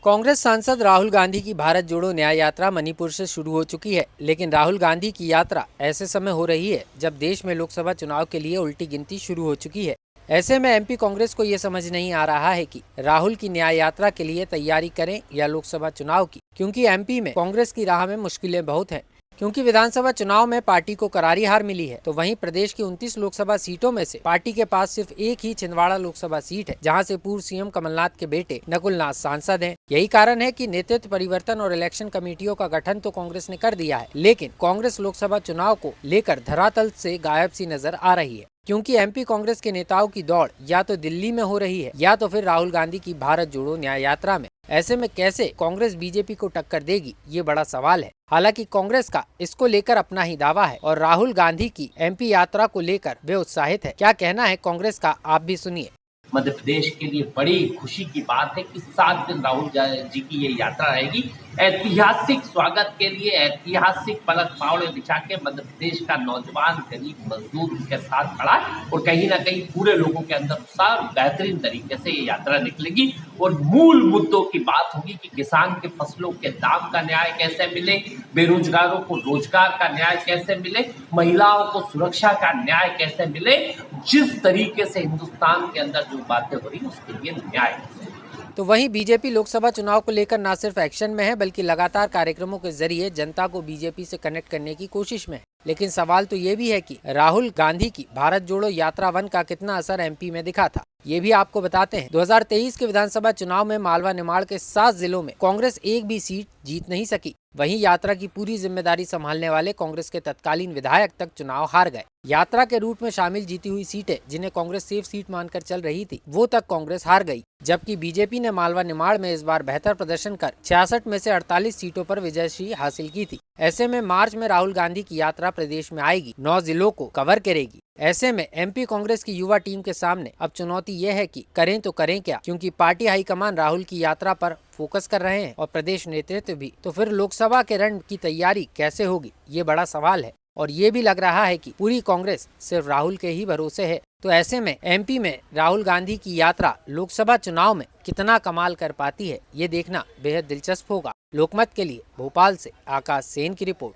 कांग्रेस सांसद राहुल गांधी की भारत जोड़ो न्याय यात्रा मणिपुर से शुरू हो चुकी है, लेकिन राहुल गांधी की यात्रा ऐसे समय हो रही है जब देश में लोकसभा चुनाव के लिए उल्टी गिनती शुरू हो चुकी है। ऐसे में एमपी कांग्रेस को ये समझ नहीं आ रहा है कि राहुल की न्याय यात्रा के लिए तैयारी करें या लोकसभा चुनाव की, क्योंकि एमपी में कांग्रेस की राह में मुश्किलें बहुत हैं। क्योंकि विधानसभा चुनाव में पार्टी को करारी हार मिली है, तो वहीं प्रदेश की 29 लोकसभा सीटों में से पार्टी के पास सिर्फ एक ही छिंदवाड़ा लोकसभा सीट है, जहां से पूर्व सीएम कमलनाथ के बेटे नकुल नाथ सांसद हैं। यही कारण है कि नेतृत्व परिवर्तन और इलेक्शन कमेटियों का गठन तो कांग्रेस ने कर दिया है, लेकिन कांग्रेस लोकसभा चुनाव को लेकर धरातल से गायब सी नजर आ रही है। क्योंकि एमपी कांग्रेस के नेताओं की दौड़ या तो दिल्ली में हो रही है या तो फिर राहुल गांधी की भारत जोड़ो न्याय यात्रा में। ऐसे में कैसे कांग्रेस बीजेपी को टक्कर देगी, ये बड़ा सवाल है। हालांकि कांग्रेस का इसको लेकर अपना ही दावा है और राहुल गांधी की एमपी यात्रा को लेकर वे उत्साहित है। क्या कहना है कांग्रेस का, आप भी सुनिए। मध्य प्रदेश के लिए बड़ी खुशी की बात है कि 7 दिन राहुल जी की ये यात्रा रहेगी। ऐतिहासिक स्वागत के लिए ऐतिहासिक पलक पावड़े बिछा के मध्य प्रदेश का नौजवान गरीब मजदूर उनके साथ खड़ा है और कहीं ना कहीं पूरे लोगों के अंदर उत्साह बेहतरीन तरीके से ये यात्रा निकलेगी। और मूल मुद्दों की बात होगी कि किसान के फसलों के दाम का न्याय कैसे मिले, बेरोजगारों को रोजगार का न्याय कैसे मिले, महिलाओं को सुरक्षा का न्याय कैसे मिले। जिस तरीके से हिंदुस्तान के अंदर जो बातें हो रही है उसके लिए न्याय। तो वहीं बीजेपी लोकसभा चुनाव को लेकर न सिर्फ एक्शन में है, बल्कि लगातार कार्यक्रमों के जरिए जनता को बीजेपी से कनेक्ट करने की कोशिश में है। लेकिन सवाल तो ये भी है कि राहुल गांधी की भारत जोड़ो यात्रा 1 का कितना असर एमपी में दिखा था। ये भी आपको बताते हैं। 2023 के विधानसभा चुनाव में मालवा निमाड़ के 7 जिलों में कांग्रेस एक भी सीट जीत नहीं सकी। वहीं यात्रा की पूरी जिम्मेदारी संभालने वाले कांग्रेस के तत्कालीन विधायक तक चुनाव हार गए। यात्रा के रूट में शामिल जीती हुई सीटें, जिन्हें कांग्रेस सेफ सीट मानकर चल रही थी, वो तक कांग्रेस हार गई। जबकि बीजेपी ने मालवा निमाड़ में इस बार बेहतर प्रदर्शन कर 66 में से 48 सीटों पर विजयश्री हासिल की थी। ऐसे में मार्च में राहुल गांधी की यात्रा प्रदेश में आएगी, 9 जिलों को कवर करेगी। ऐसे में एमपी कांग्रेस की युवा टीम के सामने अब चुनौती यह है कि करें तो करें क्या, क्योंकि पार्टी हाईकमान राहुल की यात्रा पर फोकस कर रहे हैं और प्रदेश नेतृत्व भी। तो फिर लोकसभा के रण की तैयारी कैसे होगी, ये बड़ा सवाल है। और ये भी लग रहा है कि पूरी कांग्रेस सिर्फ राहुल के ही भरोसे है। तो ऐसे में एमपी में राहुल गांधी की यात्रा लोकसभा चुनाव में कितना कमाल कर पाती है, ये देखना बेहद दिलचस्प होगा। लोकमत के लिए भोपाल से आकाश सेन की रिपोर्ट।